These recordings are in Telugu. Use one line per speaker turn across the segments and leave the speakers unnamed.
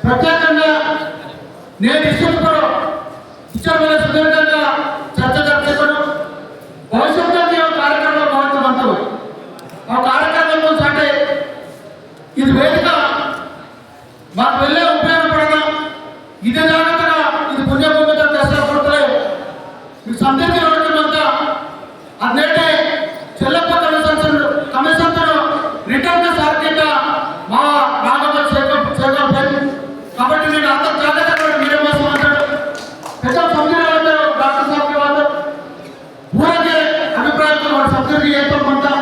ప్రత్యేకంగా నేను ఇష్టపడు ఇష్టమైన సుదీర్ఘంగా చర్చ జరుపుతాను. భవిష్యత్తులో కార్యక్రమం మహత్వవంతం. ఆ కార్యక్రమం అంటే ఇది వేదిక మాకు వెళ్ళే ఉపయోగపడదా, ఇదే జాగ్రత్తగా ఇది పుణ్యభూమితో దశపడుతులే మీకు సందేహం అంతా అదేంటే చెల్లెప్ప కమిషన్ రిటర్న్ సార్కిట మా నాగమ్మ చేకూరు. కాబట్టి నేను అంత జాగ్రత్తగా మీరే మోసం అంటాడు. పెద్ద సందేహాలు డాక్టర్ సాబ్ వాళ్ళు ఊరకే అభిప్రాయంతో వాడు సబ్సిడీ ఏర్పడమంటా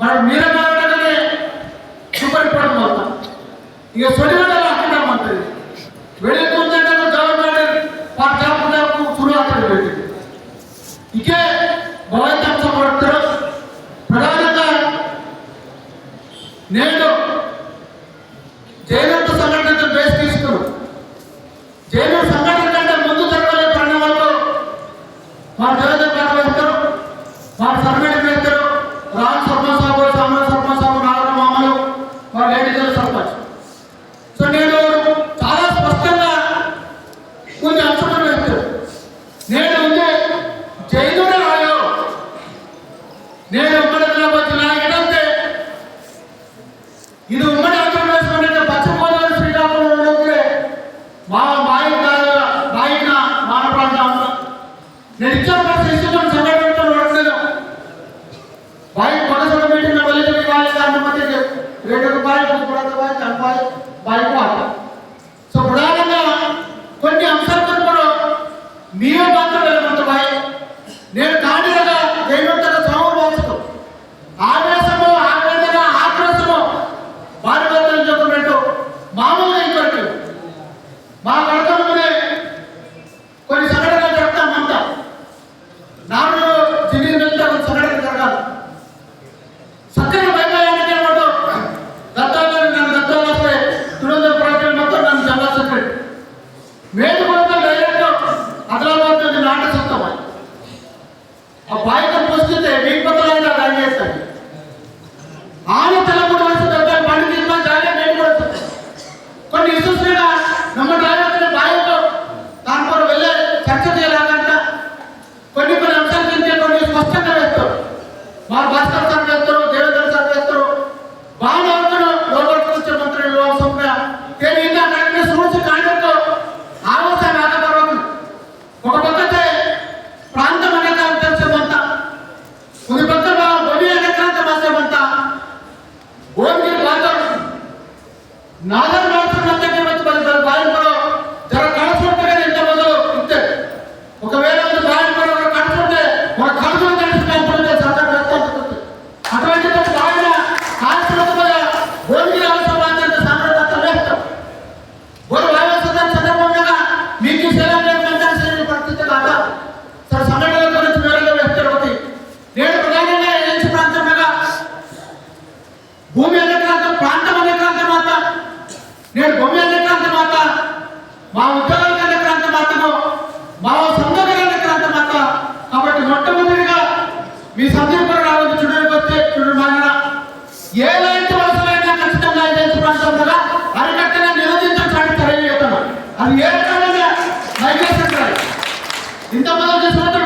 మరి మీరే మాట్లాడగానే సూపర్ ఇంపార్టెంట్ అవుతాం. ఇక సొలివెడలు అంటున్నామంటుంది వెళ్ళిపోతే గవర్నమెంట్ జాబు శురువాతలు పెట్టి ఇకే భవిష్యత్తు పడతారు. ప్రధానంగా నేను జైలు సంఘటన బేస్ తీసుకున్నాను. జైలు సంఘటన కంటే ముందు జరగలే పరిణామాలతో మా జగన్ వేస్తారు, మా సర్వేడి వేస్తారు, రామ్ సర్పంచ్ సాబు, సామల సర్పంచ్ సాబు, నారాయణ మామలు, మా లేడీజల్ సర్పంచ్. సో నేను చాలా స్పష్టంగా కొన్ని అంశాలు వేస్తాను. నేను ఉండే జైలునే రాయో నేను ఉమ్మడి జిల్లా ఏంటంటే ఇది ఉమ్మడి ఆంధ్రప్రదేశ్ అంటే పశ్చిమ గోదావరి శ్రీకాకుళంలో మా బాయిన మాన ప్రాంతం నేను ఇచ్చిన ఇష్టం సంఘటనతో నడవలేదు. బాయి కొనసాగ మీటింగ్ వెళ్ళి అనుమతి ₹2 బాయి. సో ప్రధానంగా కొన్ని అంశాలతో కూడా మీరే మాత్రం వెళ్ళమంటున్నాయి. నేను కాణిగా జైలుంటారా సాగులు వాడుతూ ఆవేశము ఆవేదన ఆక్రోశము వారి వద్ద చెప్పినట్టు మామూలుగా ఇంకోటి మా కడతలోనే కొన్ని సంఘటనలు జరుగుతామంతా నాడు జిల్లి వెళ్తే కొన్ని సంఘటనలు జరగాలి. చక్కని వైభవానికి ఏమంటూ దత్తాలు నన్ను దత్తాలు వస్తే తురంత ప్రాంతం మొత్తం నన్ను జనరల్ సెక్రటరీ వేది మొత్తం డైరెక్ట్ ఆదిలాబాద్ నుంచి నాట సత్తామా ఆ బాయిక పోస్తే మీకు పత్రాలు దాని చేస్తాను ఆమె తెలపూడి వస్తే పని తీసుకొని జాగా నేను కూడా కొన్ని ఇష్యూస్ మీద నమ్మ డ్రైవర్ బాయితో దానిపై వెళ్ళే చర్చ చేయాలంట. కొన్ని అంశాలు తింటే కొన్ని స్పష్టంగా వేస్తారు. మా భాస్కర్ సార్ వేస్తారు, దేవేంద్ర సార్ వేస్తారు, బాగా అవుతాడు లోపలికి వచ్చే మంత్రి లోక్సభ ఇంకా కరెక్ట్నెస్ రూల్స్ కాండక్ట్ ఆలోచన ఆగపడవద్దు. ఒక పక్కతే ప్రాంతం అనేక తెలిసేమంతా కొన్ని పక్క బొడి అనేకాంత మాసేమంతా ఓన్గిరి బాధ నాదర్ మాత్రం వచ్చి బాయిపడో జర కడుచుంటే ఇంత మొదలు ఇస్తే ఒకవేళ బాయిపడో కడుచుంటే మన కడుచు తెలిసినప్పుడు అటువంటి ఆయన కాల్చుకోకపోయా ఓన్గిరి అవసరం అంటే సామ్రాజ్యం వేస్తాం. ஒரு வாயசதன் సందర్భంగా మీకు సెలబ్రేట్ పరిస్థితి కాదా సార్ సంఘటనల గురించి వివరంగా వ్యక్తమవుతాయి. నేను ప్రధానంగా ఏజెన్సీ ప్రాంతంగా భూమి అనేకాంతం ప్రాంతం అనేకాంతం మాత నేను భూమి అనేకాంతం మాత మా ఉద్యోగాల అనేకాంతం మాతను మా సందర్భాల అనేకాంతం మాత. కాబట్టి మొట్టమొదటిగా మీ సందర్భం రావద్దు చూడడానికి వస్తే చూడండి మాన ఏలాంటి అవసరమైనా ఖచ్చితంగా ఏజెన్సీ ప్రాంతంగా అరికట్టగా నిరోధించడానికి తెలియజేస్తున్నాను. అది ఏ రకంగా మైగ్రేషన్ ఇంత మనం చేసినట్టు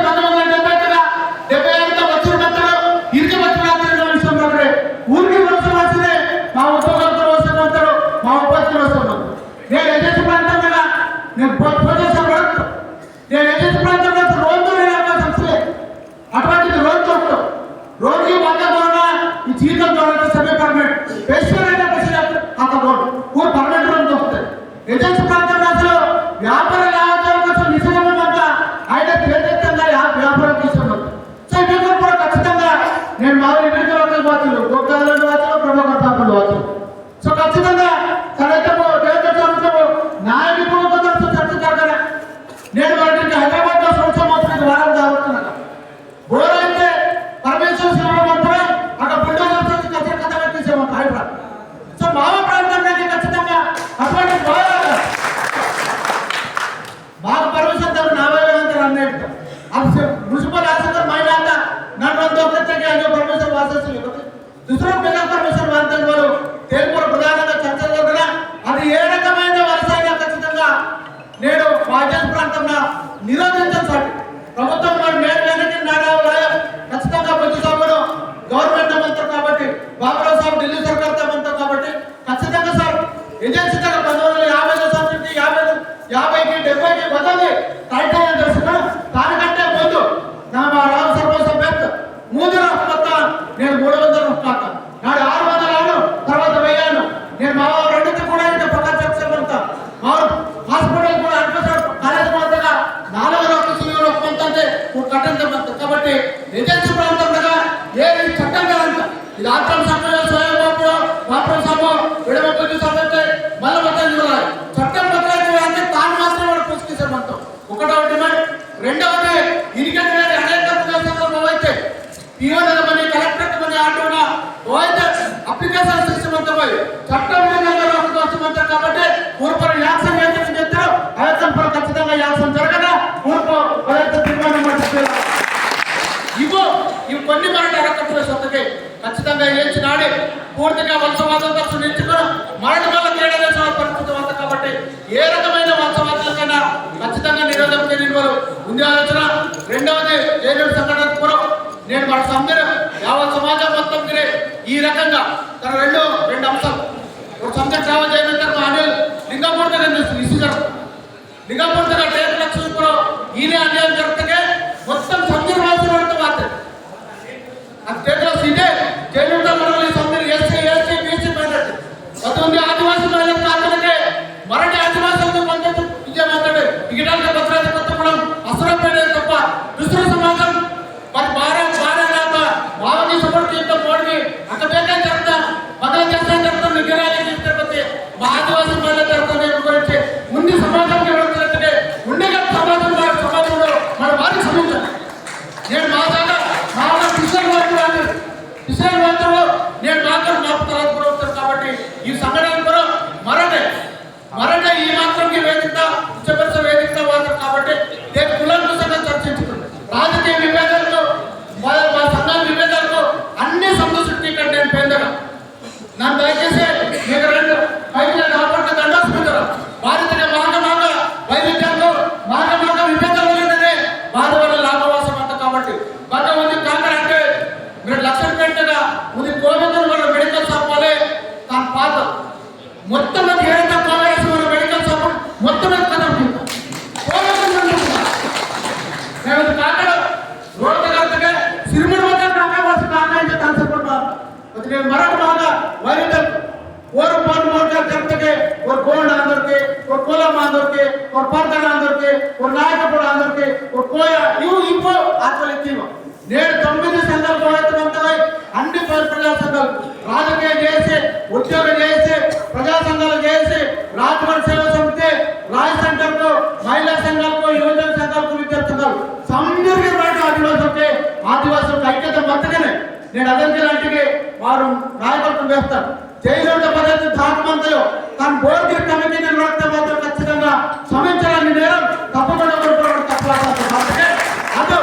1970 వచ్చిన పెద్దలు ఇరికి వచ్చిన విషయం ఊరికి వలస వచ్చిందే మా ఉద్యోగాలతో వలస పోతారు, మా ఉపాధిలో వస్తున్నాం. నేను ఏజెన్సీ ప్రాంతంగా నేను పడుతు నేను ఏజెన్సీ ప్రాంతంలో రోజు సంస్థలే అటువంటిది రోజు రోజు వంద ద్వారా ఈ జీతం ద్వారా సభ్య పర్మనెంట్ పేషెంట్ అక్కడ రోడ్ పర్మనెంట్ రోజు వస్తాయి. ఏజెన్సీ ప్రాంతం అసలు వ్యాపార లావాదేవీల కోసం నిజంగా ఆయన పేదెత్తంగా వ్యాపారం తీసుకున్నాం. సో ఇవి కూడా ఖచ్చితంగా నేను మా ఇంటి వాచులు గోపాల వాచులు ప్రభాకర్ ఠాకూర్ వాచులు. సో ఖచ్చితంగా తనైతము దేవతము నాయకులు చర్చ జరగాలి. నేను వాటికి హైదరాబాద్ లో సంవత్సరం వారం జరుగుతున్నాను. బోర్ అయితే పరమేశ్వర శివ మాత్రమే అక్కడ బుల్డోజర్ కథ తీసేవాళ్ళు హైదరాబాద్. సో మావ ప్రాంతంలో ఖచ్చితంగా అటువంటి నిరోధించాలి. ప్రభుత్వం ఖచ్చితంగా బుద్ధి సాగును గవర్నమెంట్ మంత్రం కాబట్టి బాబురావు సాబ్ ఢిల్లీ సర్కార్ మంత్రం కాబట్టి ఖచ్చితంగా సార్ ఏజెన్సీ 1950 50కి 70కి బదలి టైటిల్ తెలుసుకున్నా. దానికంటే ముందు నా మా రామ్ సర్వోస బెత్ మూడు మొత్త నేను 300 రూపాయలు నాడు 600 తర్వాత 1000 నేను మా రెండుకి కూడా ఇంకా పక్క చెప్తా మా హాస్పిటల్ కూడా అడ్మిషన్ కాలేజ్ మొత్తగా 4 రూపాయలు పొందంటే కట్టించమంట కాబట్టి ఏజెన్సీ ప్రాంతంలో ఏ చట్టం కాదంట ఇది ఆక్రమ సమయంలో స్వయం వాపరం సమో విడమ బుద్ధి సమయంలో మళ్ళీ మొత్తం చూడాలి. చట్టం మొత్తం అంటే తాను మాత్రం వాడు పుస్తకించారు మొత్తం. ఒకటో డిమాండ్. రెండవది ఇరిగేట్ అనేక ప్రదేశాల్లో అయితే పిఓల మనీ కలెక్టర్ మనీ ఆటోన అయితే అప్లికేషన్ సిస్టమ్ అంతా పోయి చట్టం వచ్చమంటారు కాబట్టి పూర్వ యాక్షన్ ఏదైతే చెప్తారో అయత్నం ఖచ్చితంగా యాక్షన్ జరగదా పూర్వ తీర్మానం ఇవి కొన్ని మరణ అరకట్టుల సొంతకి ఖచ్చితంగా ఏడ్చి నాడి పూర్తిగా వంశవాదంతో సునించుకుని మరణ వల్ల తేడా పరిస్థితి వద్ద కాబట్టి ఏ రకమైన వంశవాదాలకైనా ఖచ్చితంగా నిరోధం తెలియని ఉంది ఆలోచన. రెండవది జైలు సంఘటన పూర్వం నేను మన అందరూ యావత్ సమాజం మొత్తం ఈ రకంగా తన రెండు అంశాలు ఒక సంస్థ ట్రావెల్ చేయమంటారు అనిల్ లింగపూర్తిగా ఇష్యూ జరుగుతుంది. లింగపూర్తిగా 1.5 లక్షలు ఈయన అన్యాయం జరుగుతుంటే మొత్తం సందర్భ వాడుతూ మాత్రం అది టేకస్ ఇదే జైలుతో మనల్ని సందర్భ ఎస్సీ బీసీ పడినట్టు కొంతమంది ఆదివాసీ మహిళలకు కాకలకే మరటి ఆదివాసులకు మద్దతు విజయ మాట్లాడు ఇగిడానికి భద్రాద్రి కొత్తగూడెం అసలు తప్ప దుస్తుల సమాజం మరి భారతీ సపోర్ట్ ఇంత మోడీ అంత బేగా జరుగుతా మొదల చేస్తా జరుగుతాం నిగరాలి తిరుపతి మా ఆదివాసీ మహిళ జరుగుతుంది గురించి ముందు సమాజంకి ఎవరైతే ఉండేగా సమాజంలో మన వారికి క్షమించాలి. నేను మా దాకా కిషన్ వార్తలో నేను మాత్రం మాపుతారు గురవుతాను కాబట్టి ఈ సంఘటన కూడా మరటే ఈ మాత్రం వేదిక ఉచ్చపరిచ వేదిక వాడతారు కాబట్టి నేను కులంకుశంగా చర్చించుకుంది. రాజకీయ విభేదాలకు మా సంఘాల విభేదాలకు అన్ని సంతృష్టికంటే నేను పెందగా నన్ను దయచేసి మీకు 2 పైకి కాబట్టి దండాసుకుంటారు భారతీయ మార్గ వైవిధ్యాలు మార్గ విభేదాలు లేదనే బాధ వల్ల లాభవాసం అంట కాబట్టి కొంతమంది కాంగ్రెస్ అంటే మీరు లక్షలు పెట్టగా ముందు కోవిందరు వాళ్ళ మెడికల్ షాప్ వాళ్ళే తన పాత మొత్తం ఏదైతే కాంగ్రెస్ వాళ్ళ మెడికల్ షాప్ మొత్తం మేము కాకడ రోడ్డు కరెక్ట్గా సిరిమడి మొత్తం కాకపోతే కాకాయించే తన సపోర్ట్ నేను మరొక బాగా వైవిధ్యం और पर मोर्चा करते के और गोंड आंदर के और कोलम आंदर के और पर्दन आंदर के और नायकपुर आंदर के और कोया यू इनको आचल इत्तीव नेड 9 సంఘాలు పోయేంతమంతై అన్ని ప్రజా సంఘాలు రాజకీయ చేసి ఉద్యోగ చేసి ప్రజా సంఘాలు చేసి రాజభవన్ సేవా సమితి రాజ్ సెంటర్ को మహిళా సంఘాలకు యువజన సంఘాలకు విద్యార్థి సంఘాలు సందర్భంగా రాట ఆదివాసులకు ఐక్యత మద్దతునే నేను అదంతి లాంటికి వారు నాయకత్వం వేస్తారు. జైలు పద్ధతి దాటమంతయో తన బోర్డు కమిటీ నిర్వహిస్తే మాత్రం ఖచ్చితంగా క్షమించాలని నేరం తప్పకుండా తప్పదు.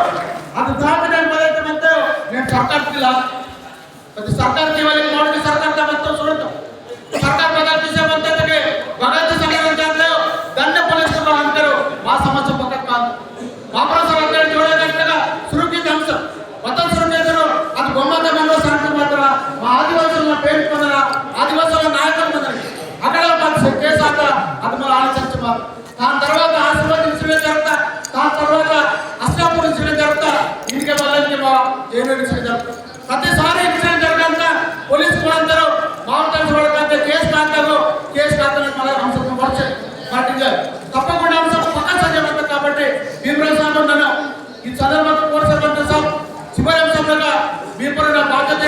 అది దాటడానికి పద్ధతి అంతయో నేను సర్కార్కి సర్కార్కి వాళ్ళకి మోడీ సర్కార్ మొత్తం చూడతాం సర్కార్ పదాలు తీసే మద్దతుకి భగత్ సంఘటన దండ పోలీసులు అంటారు మా సమస్య పక్కన కాదు బాపరాసాలు అందరూ చూడగలిగినగా సురక్షిత అంశం మొత్తం సురక్షితను అది బొమ్మత మనలో సంఘటన మాత్రం మా ఆదివాసుల పేరు పొందరా ఆదివాసుల నాయకులు పొందని అక్కడ కేసు అంట అది మన ఆలోచించమారు. దాని తర్వాత ఆశీర్వాద విషయం జరుగుతా దాని తర్వాత అస్లాపూర్ విషయం జరుగుతా ఇంటికి వాళ్ళకి మా జైలు విషయం జరుగుతా ప్రతిసారి విషయం జరగంత పోలీసు వాళ్ళందరూ మామూలు వాళ్ళకంటే కేసు కాంతారు మన అంశం పట్టించారు తప్పకుండా అంశం పక్క సత్యమంత కాబట్టి భీమరావు సాబ్ ఉన్నాను ఈ సందర్భంగా కోర్సమంత సాబ్ చివరి అంశంగా భీమపురం బాధ్యత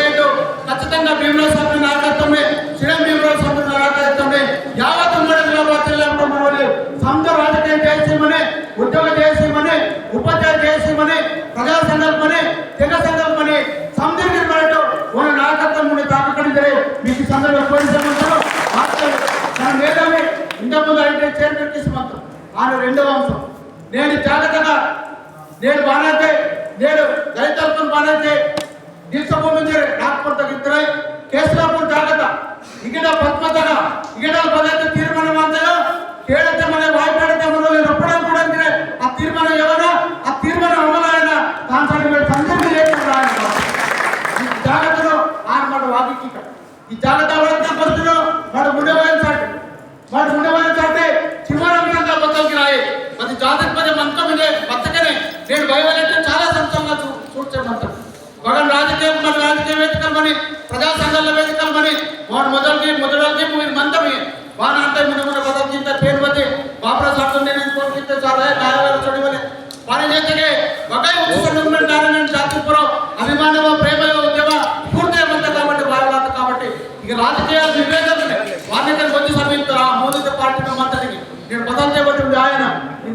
ఏంటో ఖచ్చితంగా భీమరావు సాబ్ నాయకత్వమే శ్రీరామ్ భీమరావు సాబ్ నాయకత్వమే యావత్ ఉమ్మడి సంఘ రాజకీయం చేసేమని ఉద్యోగ చేసేమని ఉపాధ్యాయ చేసేమని ప్రజా సంఘాలమని తెగ సంఘాలమని సందర్భం పడటం మన నాయకత్వం తాకకడించే మీకు సందర్భం కోరిసమంటారు మేధావి ఇంతకుముందు అయితే చైర్మన్ తీసుకుంటాం ఆయన 2వ అంశం నేను జాగ్రత్తగా నేను బానైతే నేను దళితులకు బానైతే దీక్షభూమి నాగపూర్ తగ్గిద్దరై కేసులాపూర్ జాగ్రత్త ఇక్కడ పద్మతగా ఇక్కడ పదైతే తీర్మానం అంతగా కేడతే మన వాయిపడితే మనం ఎప్పుడూ కూడా ఆ తీర్మానం వాడు ఉండమని చాటే చివరంగా బతకి రాయి అది జాతకపద మంత్రం ఇదే బతకనే నేను భయపడే చాలా సంతోషంగా చూడమంటాను భగవాన్ రాజకీయ వేదికలమని ప్రజా సంఘాల వేదికలమని వాడు మొదటి మీరు మంత్రమే వాన అంటే మన బతకింత పేరు బతి బాప్రా సార్ నేను కోరుకుంటే చాలా కాయవేల చొడివలే వారి జೊತೆಗೆ ಒಗ್ಗೈ ಉತ್ಸವ ಜಾತಿಪುರ ಅಭಿಮಾನವ ಪ್ರೇಮವ ಉದ್ಯಮ ಪೂರ್ತಿಯಂತ కాబట్టి భారత కాబట్టి ఇక రాజకీయాలు వివేచననే వారిని కొంచెం సమీపిస్తారు ఆ మోదీ పార్టీ మంత్రికి నేను బదల్ చేయబట్టి ఆయన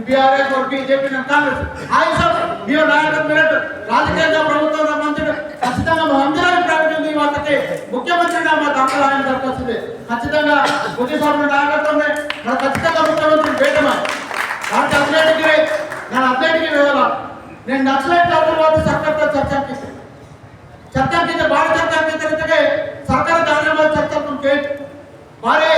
బీఆర్ఎస్ और బీజేపీ కాంగ్రెస్ ఆయన సార్ మీరు నాయకత్వం మీరంటే రాజకీయంగా ప్రభుత్వంలో మంత్రి ఖచ్చితంగా అందరూ ప్రకటించింది వాటికి ముఖ్యమంత్రిగా మా దాంట్లో ఆయన దొరకొస్తుంది ఖచ్చితంగా మోదీ సార్ నాయకత్వమే ఖచ్చితంగా ముఖ్యమంత్రి వేయడమా దాంట్లో అథ్లెటిక్కి ನಾನು ಅಪ್ಡೇಟ್ಗೆ ಹೇಳಲ್ಲ నేను నక్సలైట్ తర్వాత ಸರ್ಕಾರದ ಚರ್ಚಾಂಕಿತ ಭಾರತ ಚರ್ಚಾಂಕಿತರಿಗೆ ಸರ್ಕಾರ ದಾನ ಮೇಲೆ ಚರ್ಚಾಂಕం కేట్ భారీ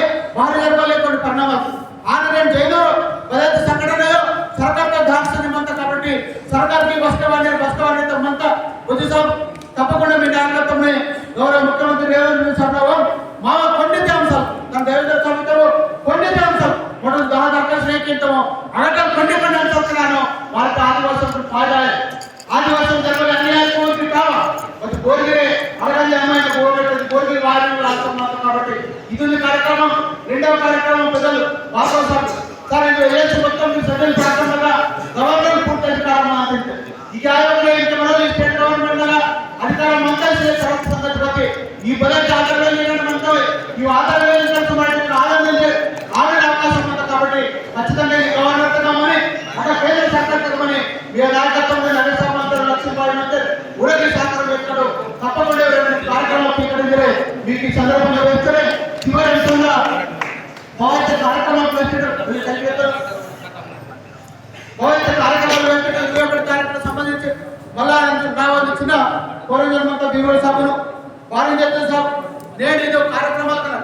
జరగాలి కొన్ని పరిణామాలు ఆన నేను జైలు బలైతే సంఘటనలో సర్కార్తో దాక్షిణ్యం అంతా కాబట్టి సర్కార్కి బస్కవాణి తమ్మంతా ఉద్దేశం తప్పకుండా మీ నాయకత్వంని గౌరవ ముఖ్యమంత్రి రేవంత్ సభలో మా కొండిత అంశాలు ನನ್ನ ದೇವೇಂದ್ರ ಸ್ವಾಮಿಗಳು కొండిత అంశాలు మొదలు 10 దరఖాస్తు రేకింతము అడగం కొన్ని అంటున్నాను వాళ్ళకి ఆదివాసం పాదాలి ఆదివాసం జరగని అన్యాయం కావా మరి కోరిగిరే అడగండి అమ్మాయిని కోరిగిరి వారిని రాస్తున్నాను కాబట్టి ఇది కార్యక్రమం రెండవ కార్యక్రమం పెద్దలు బాబా సార్ ఏసు మొత్తం సభ్యుల ప్రారంభంగా గవర్నర్ పూర్తి అధికారం అంటే ఈ ఆయోగంలో ఇంత మనలో స్టేట్ గవర్నమెంట్ అధికారం అంతా సరఫ్ సంగతి బట్టి ఈ బదల్ ఆధారంగా లేనంత ఈ ఆధారంగా ఆడే అవకాశం ఉంది కాబట్టి ఖచ్చితంగా ఈ గవర్నర్ తగ్గమని అక్కడ కేంద్ర సర్కార్ తగ్గమని మీ నాయకత్వంలో నగర మంత్రులు లక్ష్మీబాయి మంత్రి ఊరికి సహకారం చేస్తాడు తప్పకుండా కార్యక్రమం స్వీకరించే మీకు ఈ సందర్భంగా వేస్తే చివరి విషయంగా భవిష్య కార్యక్రమం కార్యక్రమం సంబంధించి మళ్ళా రావాలి చిన్న కోరంజన్మంతా దిగుబడి సభను వారిని చెప్తే సార్ నేను ఇది కార్యక్రమాలు కదా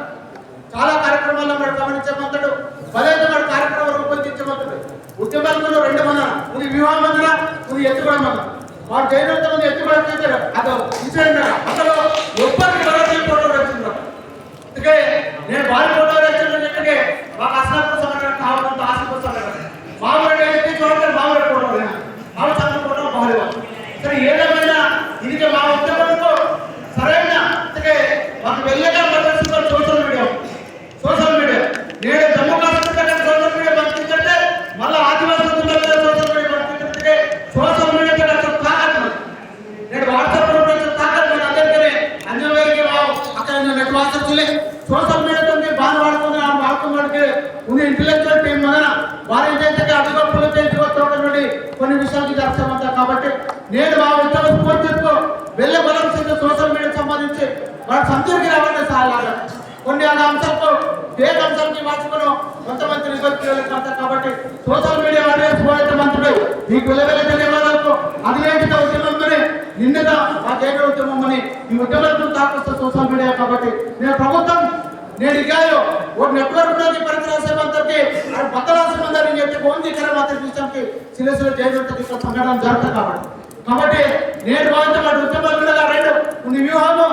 చాలా కార్యక్రమాల్లో మనం గమనించమంటాడు బలైతే మన కార్యక్రమాలు రూపొందించమంటాడు ఉద్యమాలలో 2 మంది ఇది వివాహ మందిర ఇది ఎత్తుకోవడం మందిర వాడు జైనంత మంది ఎత్తుకోవడం చేశారు అది ఇన్సిడెంట్ అసలు ఎప్పటికీ ఎవరైతే ఫోటో వచ్చిందో అందుకే నేను వారి ఫోటో వచ్చినట్టుగా మాకు అసలు సంఘటన కావాలంత ఆశిస్తాను మామూలు ఎత్తి చూడండి మామూలు ఫోటో మామూలు సంఘటన ఫోటో బాగా సరే ఏదేమైనా ఇది మా ఉద్యమంలో సరైన అందుకే మాకు వెళ్ళగా ప్రదర్శించారు సోషల్ మీడియా నేను జమ్మూ కాశ్మీర్ దగ్గర సోషల్ మీడియా బతికించంటే మళ్ళీ ఆదివాసీ సోషల్ మీడియా బతికించే సోషల్ మీడియా అసలు తాకట్టు నేను వాట్సాప్ తాకట్టు అందరికీ అన్యవేరికి అక్కడ నెట్ వాట్సాప్లే సోషల్ మీడియాతో బాగా వాడుకున్నాడికి ఉంది ఇంటెలెక్చువల్ టీం వలన వారి చేతికి అడ్డుగప్పులు చేయించుకోవడం కొన్ని విషయాలకి జరగమంతా కాబట్టి నేను మా ఉద్యమ స్ఫూర్తితో వెళ్ళే బలం సోషల్ మీడియాకి సంబంధించి వాడు సంతూరికి రావాలని సహాయాలు కొన్ని అంశాలతో దేశ అంశాలకి మార్చుకుని కొంతమంది రిజల్ట్ కాబట్టి సోషల్ మీడియా వాడే మంత్రుడు మీకు వెళ్ళవెళ్ళ ధన్యవాదాలకు అధినేత ఉద్యమంతోనే నిన్నగా మా జైలు ఉద్యమం అని ఈ ఉద్యమాలకు తాకొస్తే సోషల్ మీడియా కాబట్టి నేను ప్రభుత్వం నేను ఇగాయో ఒక నెట్వర్క్ పరిచయం మంత్రికి బద్దలాల్సిన మందిని చెప్తే ఓందీకరణ మాత్రం విషయానికి సిలసిలో జైలు సంఘటన జరుగుతుంది కాబట్టి నేను భావించిన ఉద్యమాలు కూడా 2 వ్యూహాలు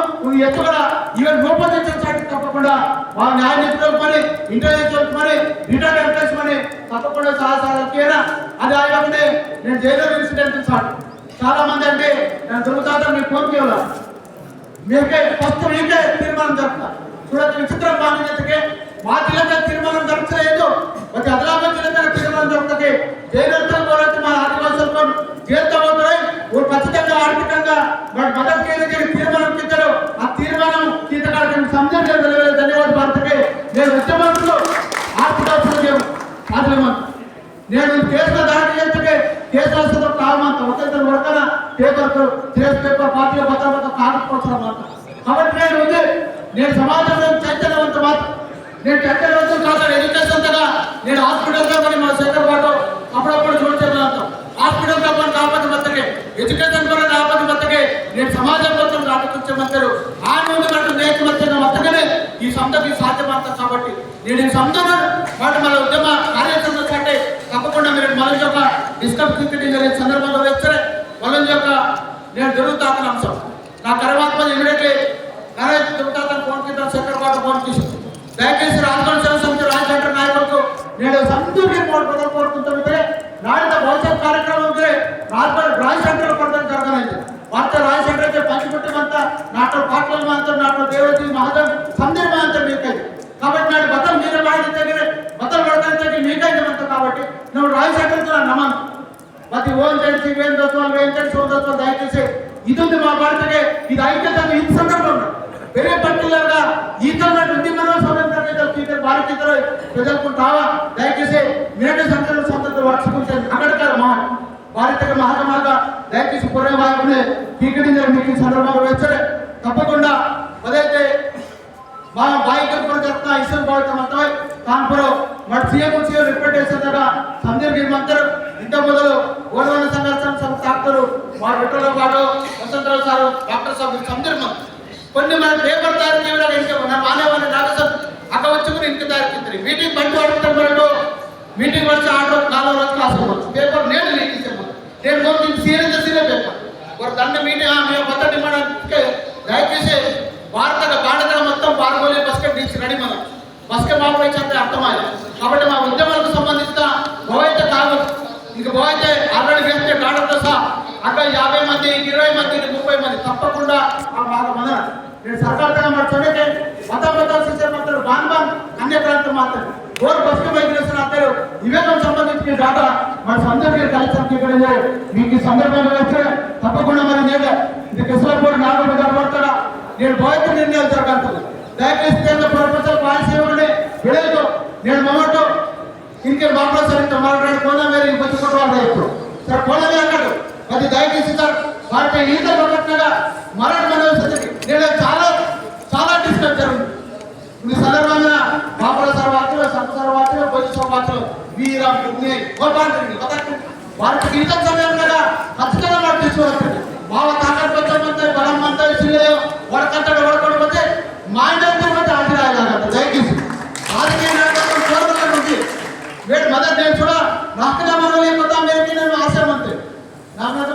ఎత్తుగడ ఈవెన్ రూపొందించడానికి తప్పకుండా వాళ్ళ న్యాయ నిపుణులకు మరి ఇంటెలిజెన్స్ మరి రిటర్న్ ఎంప్లాయీస్ మరి తప్పకుండా సహసారాలకేనా అది ఆయననే నేను జైలు ఇన్సిడెంట్ సార్ చాలా మంది అంటే నేను దొరుకుతాను మీకు ఫోన్ చేయాలి మీకే ఫస్ట్ మీకే తీర్మానం జరుగుతా చూడొచ్చు విచిత్రం బాధ్యతకి మా జిల్లా తీర్మానం జరగలేదు ఒక ఆదిలాబాద్ జిల్లా తీర్మానం జరుగుతుంది జైలు కూడా మా ఆదివాసులకు జైలుతో పోతాయి ఖచ్చితంగా ఆర్థికంగా వాడు మద్దతు కేంద్ర తీర్మానం ఇచ్చారు ఆ తీర్మానం కీటకాలకు సంజయ్ ధన్యవాదాలు భారతకి నేను ఉద్యమంలో ఆర్థిక నేను కేసులో దాడి చేస్తే కేసు రాష్ట్రంలో కావమంత ఒకరిద్దరు వరకన పేపర్ పార్టీల భద్రత కాకపోవడం అంట కాబట్టి నేను సమాజంలో చైతన్యవంత మాత్రం నేను చైతన్యవంతం కాదు ఎడ్యుకేషన్ అంతగా నేను హాస్పిటల్గా మరి మా శేఖర్ పాటు అప్పుడప్పుడు చూడలేదు హాస్పిటల్గా మన కాపతి బతకే ఎడ్యుకేషన్ కూడా కాపతి బతకే నేను సమాజం మొత్తం రాకపోతే మంత్రులు ఆ నుండి మనకు నేర్చు మత్తగానే ఈ సంస్థకి సాధ్యపడతాం కాబట్టి నేను ఈ సంస్థను వాటి మన ఉద్యమ కార్యాచరణ కంటే తప్పకుండా మీరు మన యొక్క డిస్కస్ జరిగే సందర్భంలో వేస్తే వాళ్ళ యొక్క నేను జరుగుతాను అంశం నా తర్వాత ఇమీడియట్లీ జరుగుతాను ఫోన్ కింద శేఖర్ పాటు ఫోన్ తీసుకు దయచేసి రాజధాని సేవ సమితి రాజధాని डॉक्टर पाटल मानते डॉक्टर देवजी महाजन संदीप मानते मीकై కాబట్టి నాడు బతం మీరే బాధ్యత దగ్గర బతం పడతానికి మీకైతే అంత కాబట్టి నువ్వు రాజశేఖర్తో నమ్మను మతి ఓన్ తెలిసి వేం తెలిసి ఓదతో దయచేసి ఇది ఉంది మా భారతకే ఇది ఐక్యత ఇది సందర్భంలో ಬೇರೆ ಪರ್ಟಿಕ್ಯುಲರ್ ಈ ತರ ಉದ್ಯಮನ ಸ್ವಾತಂತ್ರ್ಯ ಭಾರತೀಯರು ప్రజలుకుంటావా దయచేసి నేటి సందర్భ స్వాతంత్ర వార్షికోత్సవ అక్కడికారు మా భారతీయ మహాత్మాగా దయచేసి పూర్వ భాగంలో టీకడింగ్ మీటింగ్ సందర్భంగా వచ్చారు తప్పకుండా అదైతే మా బాయికం కూడా జరుగుతున్న ఇష్టం పోవటం అంతా కాన్పురం మన సీఎం రిపోర్ట్ చేసేదాకా సందర్భ మంత్రులు ఇంత మొదలు ఓడవన సంఘర్షణ డాక్టరు మా విఠల గారు వసంతరావు సార్ డాక్టర్ సార్ సందర్భం కొన్ని మన పేపర్ తయారు చేయడానికి ఇంకా మన మానవాన్ని నాగసం అక్కడ వచ్చుకుని ఇంటి తయారు చేస్తారు మీటింగ్ బండి పడుతున్న వరకు మీటింగ్ వచ్చి ఆర్డర్ 4 రోజులు క్లాస్ పేపర్ నేను లీకించాము నేను మోటింగ్ సీరియస్ పేపర్ ఒక దండ మీటింగ్ మేము కొత్త డిమాండ్ దయచేసి భారత మొత్తం పాల్గొనే బస్కెట్ తీసి రెడీ మనం బస్కెట్ మాపై చంటే అర్థమాలి కాబట్టి మా ఉద్యమాలకు సంబంధించిన భవైతే కాదు ఇంకా భవైతే ఆల్రెడీ వేస్తే డాక్టర్తో సహా అక్కడ 50 మంది 20 మంది 30 మంది తప్పకుండా మన నేను సర్కార్ ಮಾಡ್ತಾರೆ మత సిస్టమ్ అంటారు బాన్ అన్య ప్రాంతం మాత్రం ఓర్ బస్కు మైగ్రేషన్ అంటారు ఇవేకం సంబంధించిన డాటా మన సందర్భంగా కలిసి ఇక్కడ మీకు ఈ సందర్భంగా వచ్చే తప్పకుండా మరి నేను ఇది కిసలపూర్ నాగోడు గారు పడతాడా నేను భౌతిక నిర్ణయాలు జరగాలి దయచేసి ప్రొఫెసర్ పాలసీ ఇవ్వండి విడేదో నేను మొదట ఇంకే బాబా సరిగ్గా మాట్లాడి కోనా మేరీ బతుకోవడం వాళ్ళు సార్ కోనా అన్నాడు అది దయచేసి సార్ వాటి ఈత పట్టగా మరణ నేను చాలా డిస్కస్ జరిగింది ఈ సందర్భంగా బాబుల సర్వాతులు సంత సర్వాతులు బొజ్జు సర్వాతులు వీరం వారికి ఈత సమయం కదా ఖచ్చితంగా వాడు తీసుకోవచ్చు బావ తాకట్టు బలం అంతా వడకంటాడు వడకపోతే మా ఇంటి మధ్య ఆశీర్వాదాలు దయచేసి రాజకీయ నాయకత్వం కోరుకున్నట్టు ఉంది వేడు మొదటి నేను కూడా రాష్ట్రంలో లేకపోతే మీరు నేను ఆశయమంతే నా మీద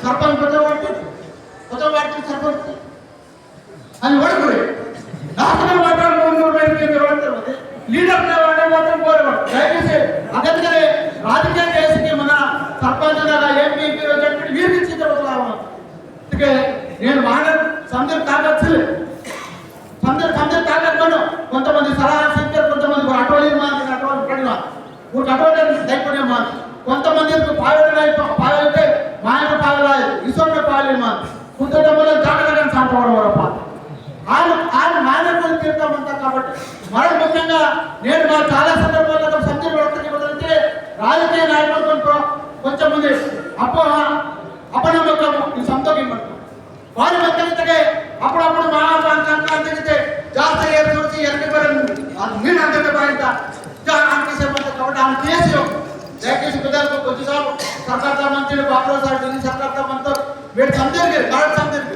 సర్పంచ్ కొత్త వాటి సర్పంచ్ అని ఓడిపోయి రాష్ట్రం మాట్లాడుకుంటే లీడర్ మాత్రం కోరేవాడు దయచేసి అందుకనే రాజకీయ చేసి మన సర్పంచ్ ఎంపీ వీరికి అందుకే నేను సందర్భ తాకచ్చు సందర్భ తాకట్టుకోను కొంతమంది సలహా ఇస్తారు కొంతమంది అటోలీ మాది అటోలు పడిన అటోలీ దయపడే మాది కొంతమంది పాయలైతే మా యొక్క పాయలాయి ఈశ్వరుడు పాయలేదు మాది కొంతమంది జాగ్రత్తగా సాంపవడం ఆయన మానవులు తీర్థమంతా కాబట్టి మరో ముఖ్యంగా నేను మా చాలా సందర్భాల్లో సందర్భంటే రాజకీయ నాయకులతో కొంచెం మంది అపనమ్మకము ఈ సంతోషించడం వారి మధ్యతే అప్పుడప్పుడు మా సంక్రాంతికి జాస్తి చూసి మీరు అంటే కాబట్టి ఆమె చేసి దయచేసి పిల్లలకు కొద్దిసార్లు సర్కార్ మంత్రులు బాబురావు సార్ ఢిల్లీ సర్కార్ మంత్రులు వీటి సందర్భి భారత సందర్భి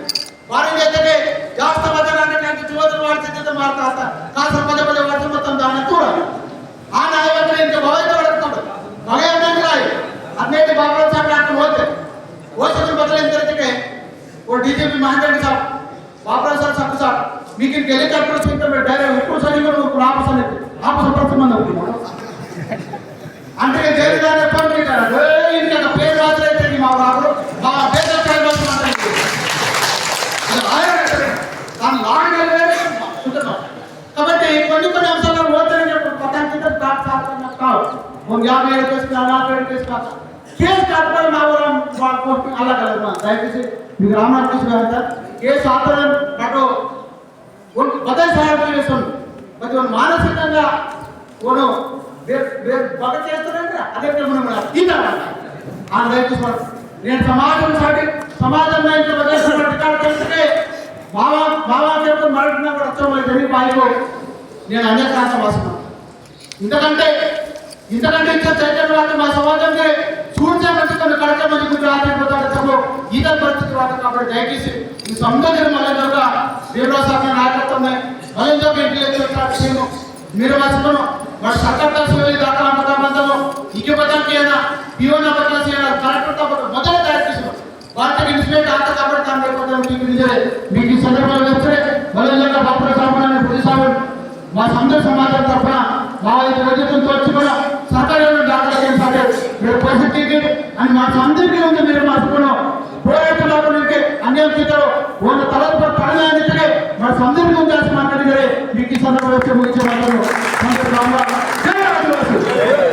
వారి చేతనే జాస్త మధ్యాహ్నానికి యువతలు వాడి సిద్ధత మారుతా కాస్త పదే వర్షం మొత్తం దాన్ని చూడాలి ఆ నాయకులు ఇంకా భవిష్యత్తు పడుతున్నాడు భగవంతుని రాయి అన్నిటి బాబురావు సార్ నాకు ఓసలు బదులైన తరగతికే ఓ DGP Mahendra sir Baburao sir సక్కు సార్ మీకు ఇంక హెలికాప్టర్ చూస్తే డైరెక్ట్ ఎక్కువ సరిగ్గా ఆపసపడుతుందని అవుతుంది అంటే జైలుగానే పంపించారు ఇంకా పేరు రాజులైతే మా బాబు మా దేశ కాబట్టి కొన్ని అంశాలు ఓటని కావు 50 ఏడు కేసు 40 ఏడు కేసు కాదు కేసు కాకపోతే మా ఊరు అలా కలదు దయచేసి మీకు రామకృష్ణ గారు కేసు ఆధారం పాటు బదల్ సహాయం చేస్తుంది మరి మానసికంగా ఓను బాగా చేస్తారంటే అదే దయచేసి నేను సమాజం తెలిస్తే బాబా చెప్పి మరణ కూడా వచ్చాము జరిగి పాయిలో నేను అనేక రాష్ట్రం వస్తున్నాను ఇంతకంటే ఇంకా చైతన్య వాళ్ళు మా సమాజంలో చూడే మంచి కొన్ని కడక మంది గురించి ఆధారపడతాడు ఈత పరిస్థితి వాళ్ళు కాబట్టి దయచేసి ఈ సంబంధించిన మళ్ళీ దేవరాసాగ నాయకత్వమే మళ్ళీ ఇంటలెక్చువల్ మీరు వస్తున్నాను మరి సర్కార్ దాకా మతబంధము ఇంకే బతానికి అయినా పియోన బతాసి అయినా కరెక్ట్ మొదలు తయారు చేసినాం వార్తకి ఇన్స్పేట్ ఆత కాబట్టి దాని లేకపోతే మీకు ఈ సందర్భంలో వస్తే మళ్ళీ బాపుల సామాన్య ప్రతిసాగు మా సందర్భ సమాజం తరఫున మా ఐదు రోజులతో వచ్చి కూడా సర్కారు దాఖలు మీరు పరిస్థితికి అని మా అందరికీ ఉంది మీరు మార్చుకున్నాం పోరాటంలో అన్యం ಒಂದು ತಲುಪ ಪಡೆದಾಗಿದ್ದರೆ మన సందర్భం ఉండాల్సి మాట్లాడిದರೆ మీకు ఈ సందర్భంలో ముగించే మాటలు జై ఆదివాసి